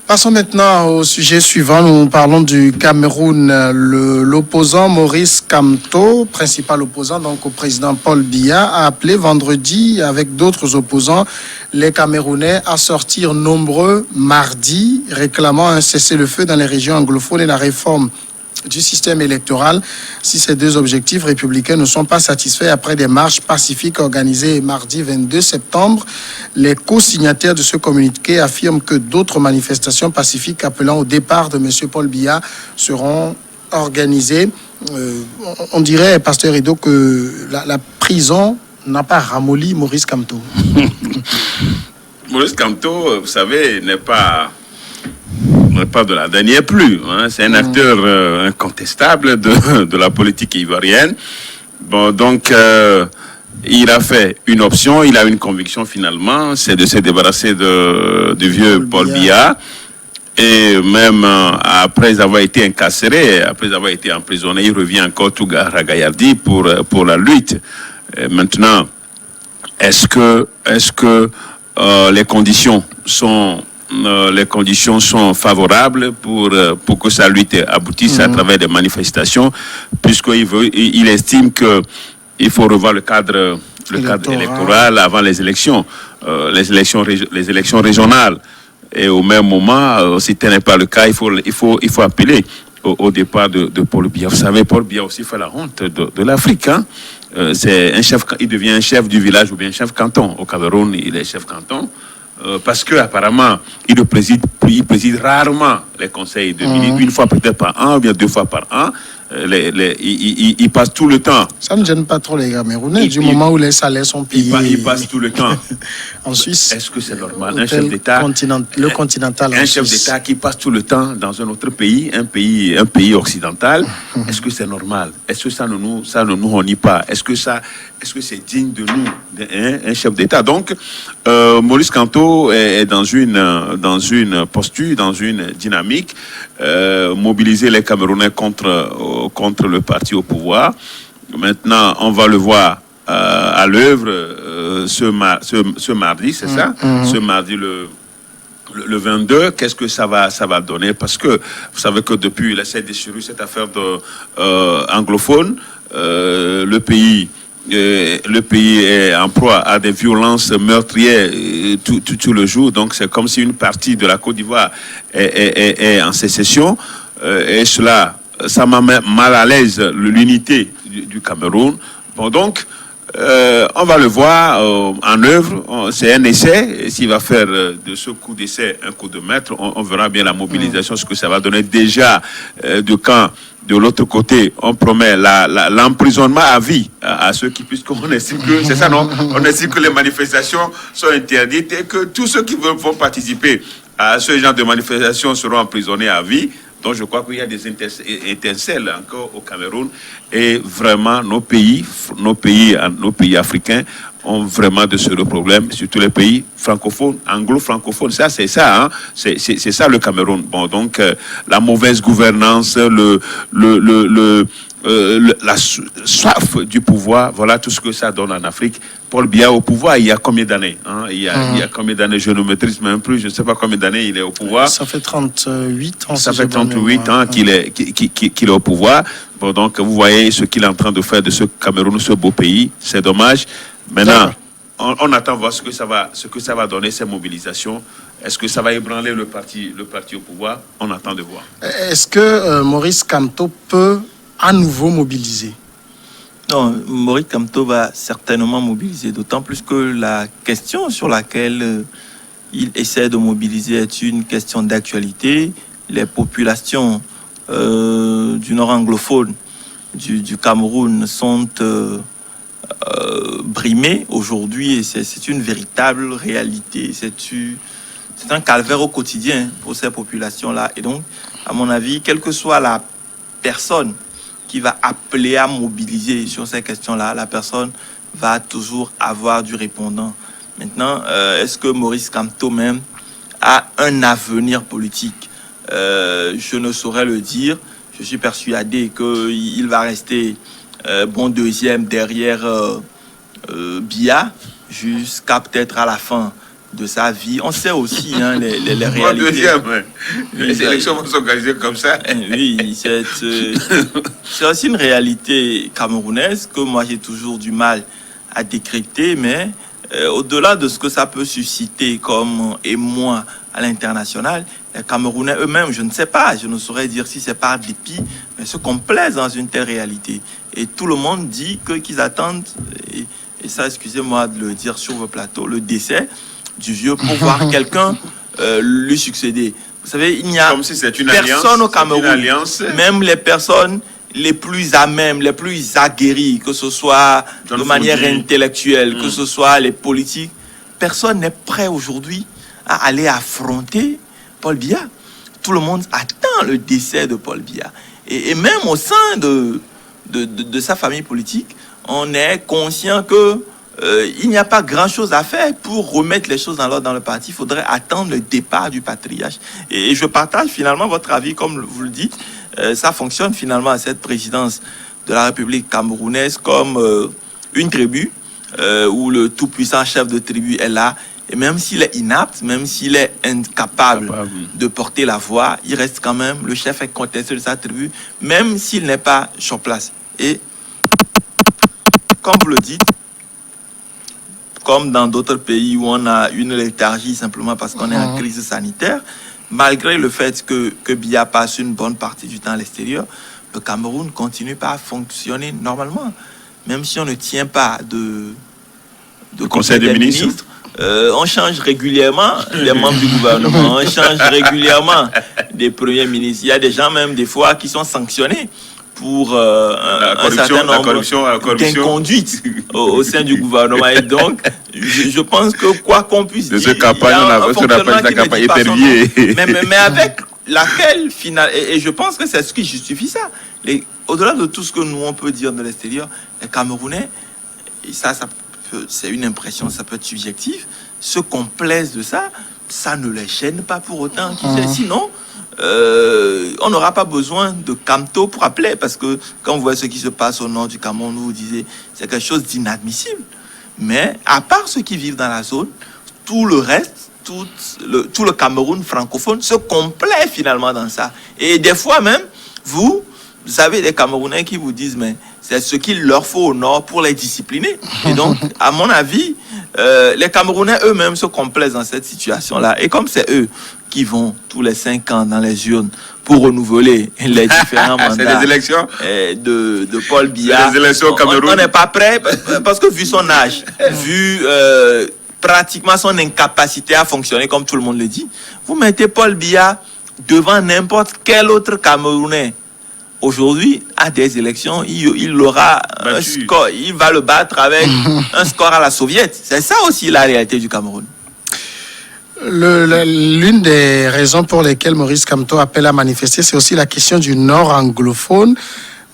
Passons maintenant au sujet suivant. Nous parlons du Cameroun. L'opposant Maurice Kamto, principal opposant donc au président Paul Biya, a appelé vendredi avec d'autres opposants les Camerounais à sortir nombreux mardi, réclamant un cessez-le-feu dans les régions anglophones et la réforme du système électoral si ces deux objectifs républicains ne sont pas satisfaits après des marches pacifiques organisées mardi 22 septembre. Les co-signataires de ce communiqué affirment que d'autres manifestations pacifiques appelant au départ de M. Paul Biya seront organisées. On dirait, Pasteur Edo, que la prison n'a pas ramolli Maurice Kamto. Maurice Kamto, vous savez, n'est pas de la dernière pluie. Hein. C'est un acteur incontestable de la politique ivoirienne. Bon, donc, il a fait une option, il a une conviction finalement, c'est de se débarrasser du vieux Paul Biya. Et même après avoir été incarcéré, après avoir été emprisonné, il revient encore tout à Gaillardi pour la lutte. Et maintenant, est-ce que les conditions sont favorables pour que sa lutte aboutisse à travers des manifestations, puisqu'il estime qu'il faut revoir le cadre électoral avant les élections régionales. Et au même moment, si tel n'est pas le cas, il faut appeler au départ de Paul Biya. Vous savez, Paul Biya aussi fait la honte de l'Afrique. Hein? Il devient un chef du village ou bien chef canton. Au Cameroun, il est chef canton. Parce que apparemment, il préside rarement les conseils de ministres, une fois peut-être par an, ou bien 2 fois par an. Il passe tout le temps. Ça ne gêne pas trop les Camerounais du moment où les salaires sont payés. Il passe tout le temps. En Suisse. Est-ce que c'est normal? Un chef d'État, le continental. Un chef d'État qui passe tout le temps dans un autre pays, un pays occidental. Est-ce que c'est normal? Est-ce que ça ne nous renie pas? Est-ce que c'est digne de nous, un chef d'État? Donc, Maurice Kamto est dans une posture, dans une dynamique, mobiliser les Camerounais contre le parti au pouvoir. Maintenant, on va le voir à l'œuvre ce mardi, c'est ça? Ce mardi, le 22, qu'est-ce que ça va donner? Parce que vous savez que depuis la déchirure, cette affaire anglophone, le pays est en proie à des violences meurtrières tout le jour. Donc c'est comme si une partie de la Côte d'Ivoire est en sécession. Et ça m'a mal à l'aise l'unité du Cameroun. Bon, donc, on va le voir en œuvre. C'est un essai. Et s'il va faire de ce coup d'essai un coup de maître, on verra bien la mobilisation, ce que ça va donner. Déjà, de l'autre côté, on promet l'emprisonnement à vie à ceux qui, puisqu'on estime que, c'est ça non? On estime que les manifestations sont interdites et que tous ceux qui vont participer à ce genre de manifestations seront emprisonnés à vie. Donc je crois qu'il y a des étincelles encore au Cameroun et vraiment nos pays africains ont vraiment de sérieux problèmes, surtout les pays francophones, anglo-francophones. Ça, c'est ça, hein? C'est ça le Cameroun. Bon, donc la mauvaise gouvernance, la soif du pouvoir, voilà tout ce que ça donne en Afrique. Paul Biya au pouvoir, il y a combien d'années, hein? Il y a combien d'années, je ne maîtrise même plus, je ne sais pas combien d'années il est au pouvoir. Ça fait 38 ans. Ça fait 38 ans qu'il est au pouvoir. Bon, donc vous voyez ce qu'il est en train de faire de ce Cameroun, ce beau pays. C'est dommage. Maintenant, on attend voir ce que ça va donner, ces mobilisations. Est-ce que ça va ébranler le parti au pouvoir? On attend de voir. Est-ce que Maurice Kamto peut à nouveau mobiliser? Non, Maurice Kamto va certainement mobiliser, d'autant plus que la question sur laquelle il essaie de mobiliser est une question d'actualité. Les populations du nord anglophone du Cameroun sont brimées aujourd'hui et c'est une véritable réalité. C'est un calvaire au quotidien pour ces populations-là. Et donc, à mon avis, quelle que soit la personne qui va appeler à mobiliser sur ces questions-là, la personne va toujours avoir du répondant. Maintenant, est-ce que Maurice Kamto même a un avenir politique? Je ne saurais le dire. Je suis persuadé qu'il va rester bon deuxième derrière Biya jusqu'à peut-être à la fin de sa vie. On sait aussi les Moi, réalités. deuxième, les élections vont s'organiser comme ça. Oui, c'est aussi une réalité camerounaise que moi j'ai toujours du mal à décrypter, mais au-delà de ce que ça peut susciter comme émoi à l'international, les Camerounais eux-mêmes, je ne sais pas, je ne saurais dire si c'est par dépit, mais se complaisent dans une telle réalité. Et tout le monde dit qu'ils attendent, et ça, excusez-moi de le dire sur vos plateaux, le décès du vieux pour voir quelqu'un lui succéder. Vous savez, il n'y a comme si c'est une personne au Cameroun, même les personnes les plus à même, les plus aguerries, que ce soit de manière intellectuelle, que ce soit les politiques, personne n'est prêt aujourd'hui à aller affronter Paul Biya. Tout le monde attend le décès de Paul Biya. Et même au sein de sa famille politique, on est conscient que il n'y a pas grand-chose à faire pour remettre les choses dans l'ordre dans le parti. Il faudrait attendre le départ du patriarche. Et je partage finalement votre avis, comme vous le dites. Ça fonctionne finalement à cette présidence de la République camerounaise comme une tribu où le tout-puissant chef de tribu est là. Et même s'il est inapte, même s'il est incapable de porter la voix, il reste quand même le chef incontesté de sa tribu, même s'il n'est pas sur place. Et comme vous le dites, comme dans d'autres pays où on a une léthargie simplement parce qu'on est en crise sanitaire, malgré le fait que Biya passe une bonne partie du temps à l'extérieur, le Cameroun continue pas à fonctionner normalement. Même si on ne tient pas de conseil des ministres. On change régulièrement les membres du gouvernement, on change régulièrement des premiers ministres. Il y a des gens même des fois qui sont sanctionnés pour un certain nombre d'inconduites au sein du gouvernement. Et donc, je pense que quoi qu'on puisse dire, il y a un fonctionnement qui ne dit pas son nom, mais avec laquelle, et je pense que c'est ce qui justifie ça. Au-delà de tout ce que nous, on peut dire de l'extérieur, les Camerounais, et ça c'est une impression, ça peut être subjectif, se complaisent de ça, ça ne les gêne pas pour autant. Sinon, on n'aura pas besoin de Kamto pour appeler, parce que quand vous voyez ce qui se passe au nord du Cameroun, vous disiez, c'est quelque chose d'inadmissible. Mais à part ceux qui vivent dans la zone, tout le reste, tout le Cameroun francophone se complaît finalement dans ça. Et des fois même, vous avez des Camerounais qui vous disent, mais c'est ce qu'il leur faut au nord pour les discipliner. Et donc, à mon avis, les Camerounais eux-mêmes se complaisent dans cette situation-là. Et comme c'est eux qui vont tous les 5 ans dans les urnes pour renouveler les différents mandats des élections de Paul Biya, les élections au Cameroun. On n'est pas prêt, parce que vu son âge, vu pratiquement son incapacité à fonctionner comme tout le monde le dit, vous mettez Paul Biya devant n'importe quel autre Camerounais. Aujourd'hui, à des élections, il aura un score, il va le battre avec un score à la soviète. C'est ça aussi la réalité du Cameroun. L'une des raisons pour lesquelles Maurice Kamto appelle à manifester, c'est aussi la question du Nord anglophone.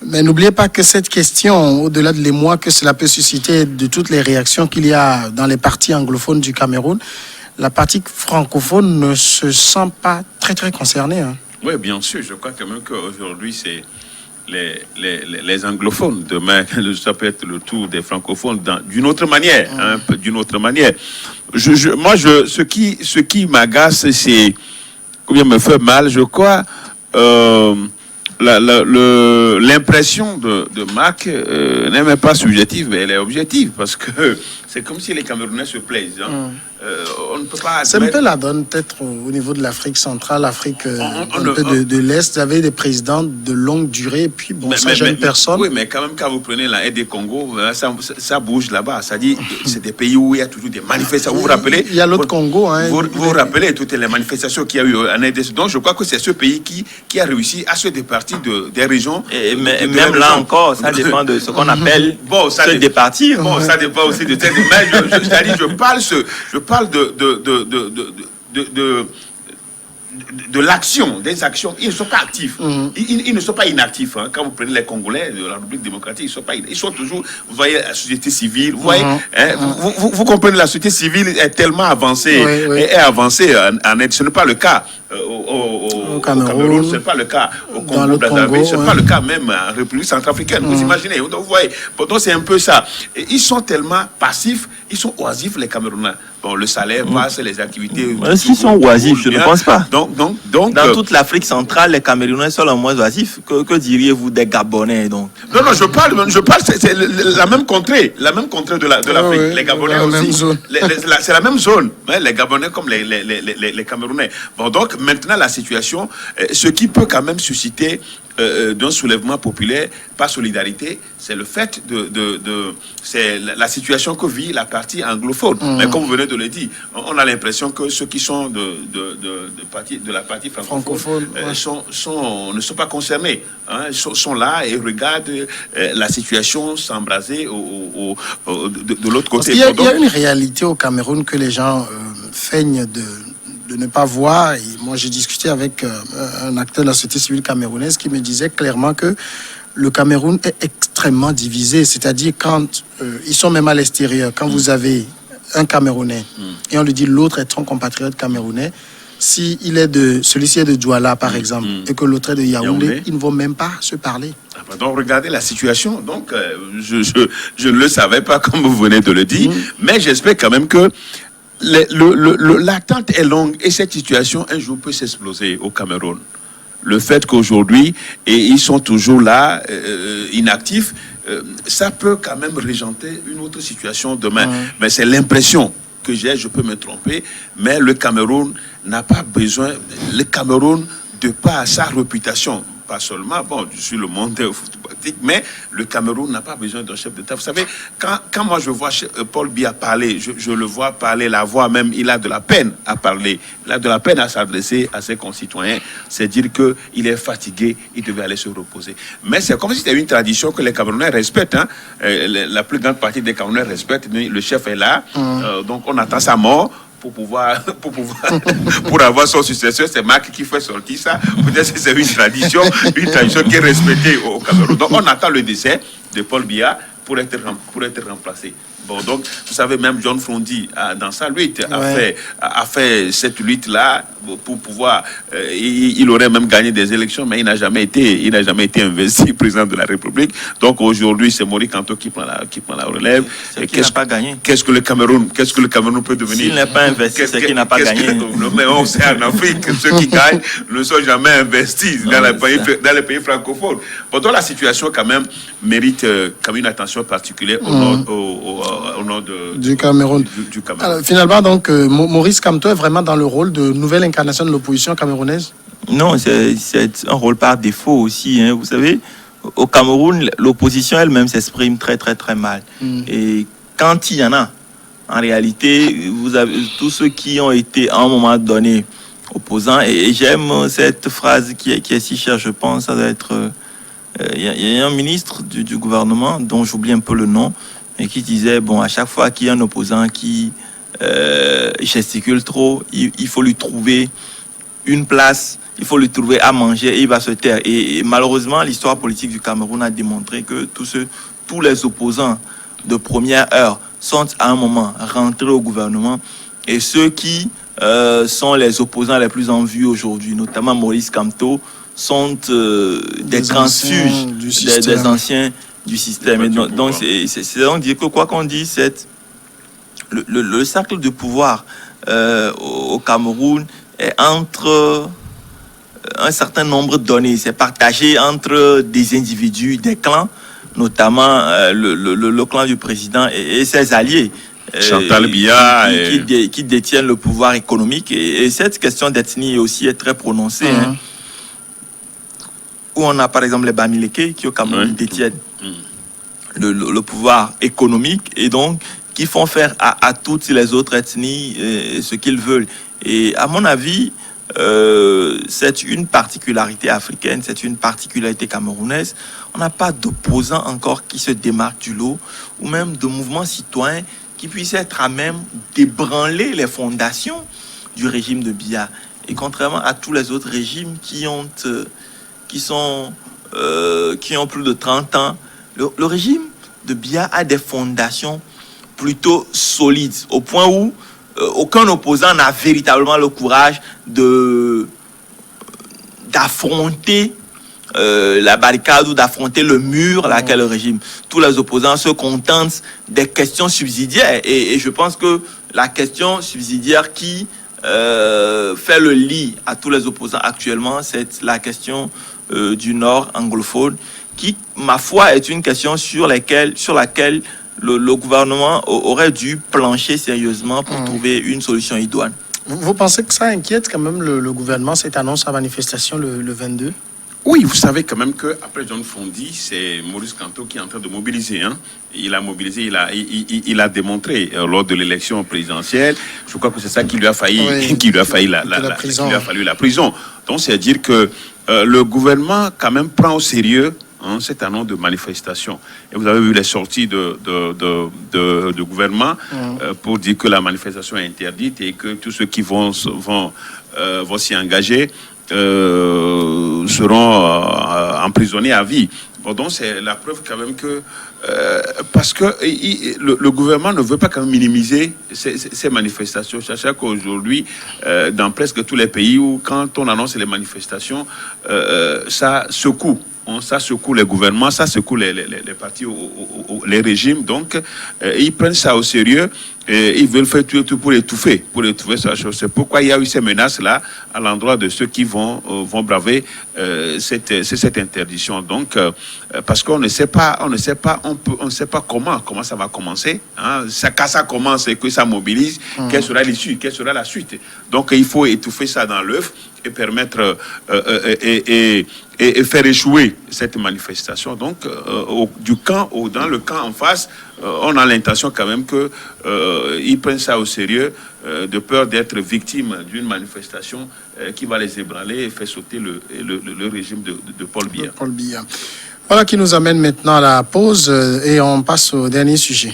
Mais n'oubliez pas que cette question, au-delà de l'émoi que cela peut susciter, de toutes les réactions qu'il y a dans les partis anglophones du Cameroun, la partie francophone ne se sent pas très très concernée. Oui, bien sûr. Je crois quand même qu'aujourd'hui, c'est les anglophones. Demain, ça peut être le tour des francophones d'une autre manière. Un peu d'une autre manière. Ce qui m'agace, c'est, combien me fait mal, je crois, l'impression de Marc n'est même pas subjective, mais elle est objective, parce que c'est comme si les Camerounais se plaisent. On ne peut pas. C'est un peu la donne, peut-être au niveau de l'Afrique centrale, l'Afrique de l'Est. Vous avez des présidents de longue durée, et puis bon, ça gêne personne. Oui, mais quand même, quand vous prenez la RD Congo, ça bouge là-bas. C'est-à-dire, c'est des pays où il y a toujours des manifestations. Vous vous rappelez? Il y a l'autre Congo. Vous vous rappelez toutes les manifestations qu'il y a eu en RDC. Donc, je crois que c'est ce pays qui a réussi à se départir des régions. Mais même là encore, ça dépend de ce qu'on appelle se départir. Bon, ça dépend aussi de tête. Mais je parle de l'action, des actions. Ils ne sont pas actifs. Ils ne sont pas inactifs. Quand vous prenez les Congolais de la République démocratique, ils sont toujours, vous voyez, la société civile, vous voyez, vous comprenez, la société civile est tellement avancée, est avancée en aide. Ce n'est pas le cas au Cameroun, ce n'est pas le cas au Congo, ce n'est pas le cas même en République centrafricaine. Vous imaginez, donc, vous voyez, donc c'est un peu ça. Et ils sont tellement passifs, ils sont oisifs, les Camerounais. bon, le salaire passe, les activités... Est-ce qu'ils sont oisifs? Je ne pense pas. Donc, dans toute l'Afrique centrale, les Camerounais sont les moins oisifs. Que diriez-vous des Gabonais, donc? Non, je parle, c'est la même contrée de l'Afrique. Oui, les Gabonais aussi. C'est la même zone. Hein, les Gabonais comme les Camerounais. Bon, donc, maintenant, la situation, ce qui peut quand même susciter d'un soulèvement populaire par solidarité, c'est le fait c'est la situation que vit la partie anglophone. Mais comme vous venez de le dire, on a l'impression que ceux qui sont de la partie francophone ne sont pas concernés. Hein, sont là et regardent la situation s'embraser de l'autre côté. Il y a une réalité au Cameroun que les gens feignent de ne pas voir. Et moi, j'ai discuté avec un acteur de la société civile camerounaise qui me disait clairement que le Cameroun est extrêmement divisé. C'est-à-dire quand ils sont même à l'extérieur, quand vous avez un Camerounais et on lui dit l'autre est ton compatriote camerounais, si celui-ci est de Douala par exemple et que l'autre est de Yaoundé, ils ne vont même pas se parler. Donc regardez la situation. Donc je ne le savais pas comme vous venez de le dire, mais j'espère quand même que l'attente est longue et cette situation un jour peut s'exploser au Cameroun. Le fait qu'aujourd'hui ils sont toujours là inactifs, ça peut quand même régenter une autre situation demain. Mais c'est l'impression que j'ai, je peux me tromper, mais le Cameroun n'a pas besoin, le Cameroun de par sa réputation, pas seulement sur le monde footballistique, mais le Cameroun n'a pas besoin d'un chef d'État. Vous savez, quand moi je vois Paul Biya parler, je le vois parler, la voix même, il a de la peine à parler, il a de la peine à s'adresser à ses concitoyens, c'est dire qu'il est fatigué, il devait aller se reposer. Mais c'est comme si c'était une tradition que les Camerounais respectent. Hein. La plus grande partie des Camerounais respectent, le chef est là, donc on attend sa mort. Pour avoir son successeur, c'est Marc qui fait sortir ça. Peut-être que c'est une tradition qui est respectée au Cameroun. Donc on attend le décès de Paul Biya pour être remplacé. Bon, donc, vous savez, même John Frondi, dans sa lutte, a fait cette lutte-là pour pouvoir... il aurait même gagné des élections, mais il n'a jamais été investi président de la République. Donc, aujourd'hui, c'est Mori Kanto qui prend la relève. Qui n'a pas gagné. Qu'est-ce que le Cameroun peut devenir? S'il n'est pas investi, c'est qu'il n'a pas gagné. Mais on sait en Afrique, ceux qui gagnent ne sont jamais investis dans les pays francophones. Pourtant, la situation, quand même, mérite comme une attention particulière au nom du Cameroun. Du Cameroun. Alors, finalement, donc, Maurice Kamto est vraiment dans le rôle de nouvelle incarnation de l'opposition camerounaise? Non, c'est un rôle par défaut aussi. Hein. Vous savez, au Cameroun, l'opposition elle-même s'exprime très, très, très mal. Et quand il y en a, en réalité, vous avez tous ceux qui ont été à un moment donné opposants. Et j'aime cette phrase qui est si chère, je pense. Ça doit être... Il y a un ministre du gouvernement, dont j'oublie un peu le nom, et qui disait, à chaque fois qu'il y a un opposant qui gesticule trop, il faut lui trouver une place, il faut lui trouver à manger et il va se taire. Et malheureusement, l'histoire politique du Cameroun a démontré que tous les opposants de première heure sont à un moment rentrés au gouvernement, et ceux qui sont les opposants les plus en vue aujourd'hui, notamment Maurice Kamto, sont des transfuges des anciens du système. Et donc c'est donc dire que quoi qu'on dise, le cercle de pouvoir au Cameroun est entre un certain nombre de données. C'est partagé entre des individus, des clans, notamment le clan du président et ses alliés. Chantal Biya qui détiennent le pouvoir économique. Et cette question d'ethnie aussi est très prononcée. Hein, où on a par exemple les Bamileke qui au Cameroun détiennent le pouvoir économique et donc qui font faire à toutes les autres ethnies ce qu'ils veulent. Et à mon avis, c'est une particularité africaine, c'est une particularité camerounaise. On n'a pas d'opposants encore qui se démarquent du lot, ou même de mouvements citoyens qui puissent être à même d'ébranler les fondations du régime de Biya. Et contrairement à tous les autres régimes qui ont plus de 30 ans, le régime de Biya a des fondations plutôt solides, au point où aucun opposant n'a véritablement le courage d'affronter la barricade ou d'affronter le mur à laquelle le régime. Tous les opposants se contentent des questions subsidiaires. Et je pense que la question subsidiaire qui fait le lit à tous les opposants actuellement, c'est la question du Nord anglophone, qui, ma foi, est une question sur laquelle le gouvernement aurait dû plancher sérieusement pour trouver une solution idoine. Vous pensez que ça inquiète quand même le gouvernement, cette annonce à manifestation le 22? Oui, vous savez quand même qu'après John Fondi, c'est Maurice Kamto qui est en train de mobiliser. Hein. Il a mobilisé, il a démontré lors de l'élection présidentielle. Je crois que c'est ça qui lui a failli, la prison. Donc, c'est à dire que le gouvernement quand même prend au sérieux cette annonce de manifestation. Et vous avez vu les sorties de gouvernement pour dire que la manifestation est interdite et que tous ceux qui vont s'y engager seront emprisonnés à vie. Bon, donc c'est la preuve quand même que parce que le gouvernement ne veut pas quand même minimiser ces manifestations. Sachez qu'aujourd'hui, dans presque tous les pays où quand on annonce les manifestations, ça secoue. Ça secoue les gouvernements, ça secoue les partis, les régimes. Donc, ils prennent ça au sérieux et ils veulent faire tout pour étouffer cette chose. C'est pourquoi il y a eu ces menaces-là à l'endroit de ceux qui vont braver cette interdiction. Donc, parce qu'on ne sait pas, on ne sait pas comment ça va commencer. Hein. Quand ça commence et que ça mobilise, quelle sera l'issue, quelle sera la suite. Donc, il faut étouffer ça dans l'œuf et permettre et faire échouer cette manifestation. Donc, dans le camp en face, on a l'intention quand même qu'ils prennent ça au sérieux, de peur d'être victimes d'une manifestation qui va les ébranler et faire sauter le régime de Paul Biya. Voilà qui nous amène maintenant à la pause et on passe au dernier sujet.